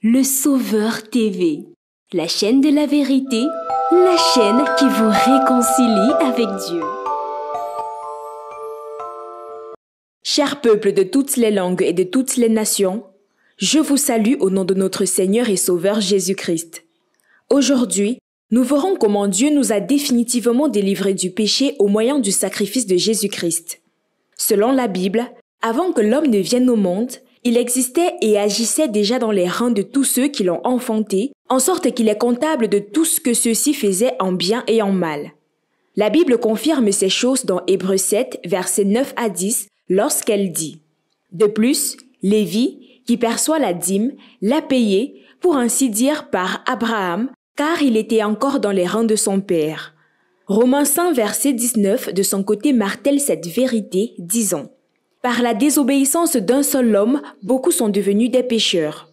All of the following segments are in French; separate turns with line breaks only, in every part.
Le Sauveur TV, la chaîne de la vérité, la chaîne qui vous réconcilie avec Dieu. Chers peuples de toutes les langues et de toutes les nations, je vous salue au nom de notre Seigneur et Sauveur Jésus-Christ. Aujourd'hui, nous verrons comment Dieu nous a définitivement délivrés du péché au moyen du sacrifice de Jésus-Christ. Selon la Bible, avant que l'homme ne vienne au monde, il existait et agissait déjà dans les reins de tous ceux qui l'ont enfanté, en sorte qu'il est comptable de tout ce que ceux-ci faisaient en bien et en mal. La Bible confirme ces choses dans Hébreux 7, versets 9 à 10, lorsqu'elle dit « De plus, Lévi, qui perçoit la dîme, l'a payé, pour ainsi dire par Abraham, car il était encore dans les reins de son père. » Romains 5, verset 19, de son côté martèle cette vérité, disant « Par la désobéissance d'un seul homme, beaucoup sont devenus des pécheurs. »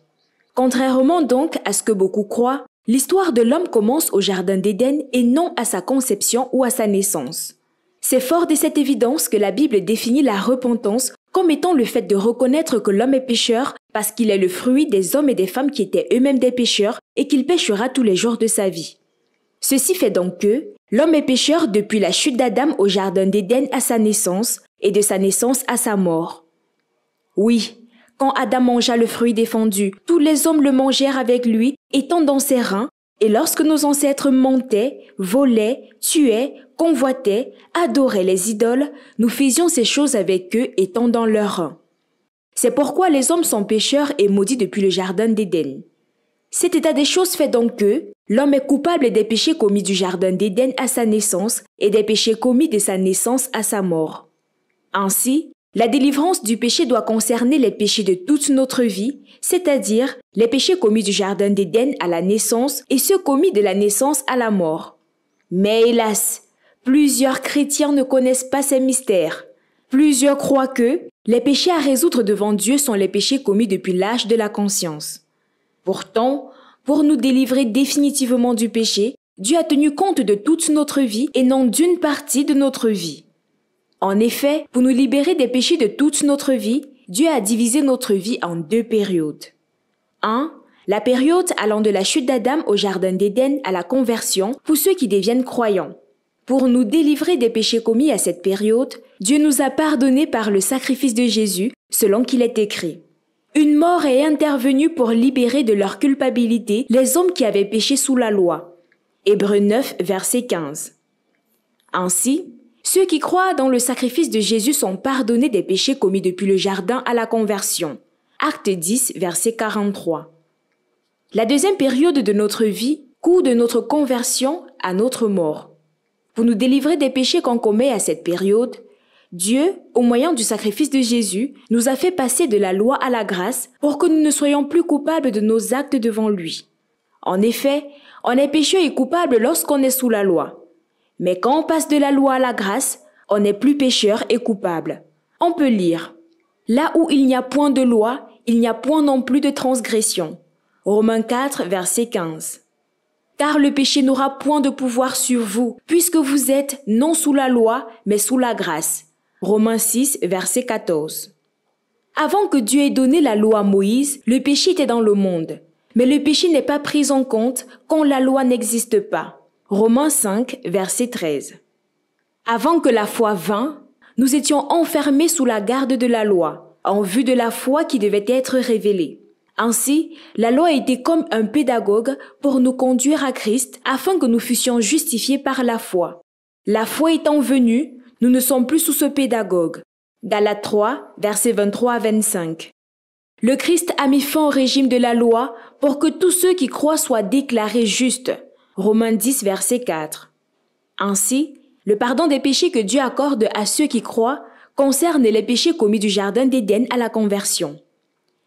Contrairement donc à ce que beaucoup croient, l'histoire de l'homme commence au jardin d'Éden et non à sa conception ou à sa naissance. C'est fort de cette évidence que la Bible définit la repentance comme étant le fait de reconnaître que l'homme est pécheur parce qu'il est le fruit des hommes et des femmes qui étaient eux-mêmes des pécheurs et qu'il péchera tous les jours de sa vie. Ceci fait donc que l'homme est pécheur depuis la chute d'Adam au jardin d'Éden à sa naissance et de sa naissance à sa mort. Oui, quand Adam mangea le fruit défendu, tous les hommes le mangèrent avec lui, étant dans ses reins, et lorsque nos ancêtres mentaient, volaient, tuaient, convoitaient, adoraient les idoles, nous faisions ces choses avec eux étant dans leurs reins. C'est pourquoi les hommes sont pécheurs et maudits depuis le jardin d'Éden. Cet état des choses fait donc que l'homme est coupable des péchés commis du jardin d'Éden à sa naissance et des péchés commis de sa naissance à sa mort. Ainsi, la délivrance du péché doit concerner les péchés de toute notre vie, c'est-à-dire les péchés commis du jardin d'Éden à la naissance et ceux commis de la naissance à la mort. Mais hélas, plusieurs chrétiens ne connaissent pas ces mystères. Plusieurs croient que les péchés à résoudre devant Dieu sont les péchés commis depuis l'âge de la conscience. Pourtant, pour nous délivrer définitivement du péché, Dieu a tenu compte de toute notre vie et non d'une partie de notre vie. En effet, pour nous libérer des péchés de toute notre vie, Dieu a divisé notre vie en deux périodes. 1. La période allant de la chute d'Adam au jardin d'Éden à la conversion pour ceux qui deviennent croyants. Pour nous délivrer des péchés commis à cette période, Dieu nous a pardonnés par le sacrifice de Jésus, selon qu'il est écrit. Une mort est intervenue pour libérer de leur culpabilité les hommes qui avaient péché sous la loi. Hébreux 9, verset 15. Ainsi, ceux qui croient dans le sacrifice de Jésus sont pardonnés des péchés commis depuis le jardin à la conversion. Acte 10, verset 43. La deuxième période de notre vie court de notre conversion à notre mort. Pour nous délivrer des péchés qu'on commet à cette période, Dieu, au moyen du sacrifice de Jésus, nous a fait passer de la loi à la grâce pour que nous ne soyons plus coupables de nos actes devant lui. En effet, on est pécheur et coupable lorsqu'on est sous la loi. Mais quand on passe de la loi à la grâce, on n'est plus pécheur et coupable. On peut lire « Là où il n'y a point de loi, il n'y a point non plus de transgression. » Romains 4, verset 15. « Car le péché n'aura point de pouvoir sur vous, puisque vous êtes non sous la loi, mais sous la grâce. » Romains 6, verset 14. Avant que Dieu ait donné la loi à Moïse, le péché était dans le monde. Mais le péché n'est pas pris en compte quand la loi n'existe pas. Romains 5, verset 13. Avant que la foi vînt, nous étions enfermés sous la garde de la loi, en vue de la foi qui devait être révélée. Ainsi, la loi était comme un pédagogue pour nous conduire à Christ afin que nous fussions justifiés par la foi. La foi étant venue, nous ne sommes plus sous ce pédagogue. Galates 3, versets 23 à 25. Le Christ a mis fin au régime de la loi pour que tous ceux qui croient soient déclarés justes. Romains 10, verset 4. Ainsi, le pardon des péchés que Dieu accorde à ceux qui croient concerne les péchés commis du jardin d'Éden à la conversion.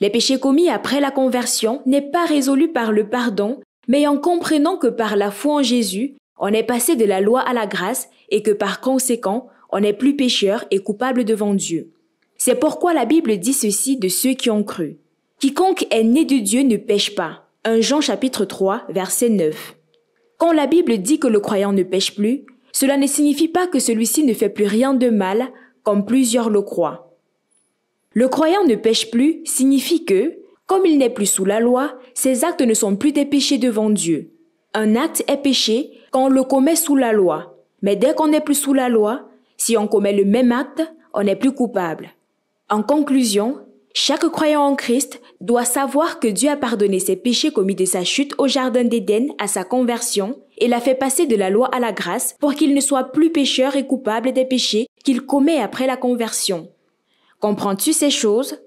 Les péchés commis après la conversion n'est pas résolu par le pardon, mais en comprenant que par la foi en Jésus, on est passé de la loi à la grâce et que par conséquent, on n'est plus pécheur et coupable devant Dieu. C'est pourquoi la Bible dit ceci de ceux qui ont cru. Quiconque est né de Dieu ne pêche pas. 1 Jean chapitre 3, verset 9. Quand la Bible dit que le croyant ne pêche plus, cela ne signifie pas que celui-ci ne fait plus rien de mal, comme plusieurs le croient. Le croyant ne pêche plus signifie que, Comme il n'est plus sous la loi, ses actes ne sont plus des péchés devant Dieu. Un acte est péché quand on le commet sous la loi. Mais dès qu'on n'est plus sous la loi, si on commet le même acte, on n'est plus coupable. En conclusion, chaque croyant en Christ doit savoir que Dieu a pardonné ses péchés commis de sa chute au jardin d'Éden à sa conversion et l'a fait passer de la loi à la grâce pour qu'il ne soit plus pécheur et coupable des péchés qu'il commet après la conversion. Comprends-tu ces choses?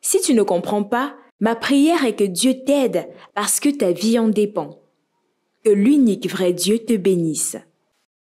Si tu ne comprends pas, ma prière est que Dieu t'aide parce que ta vie en dépend. Que l'unique vrai Dieu te bénisse.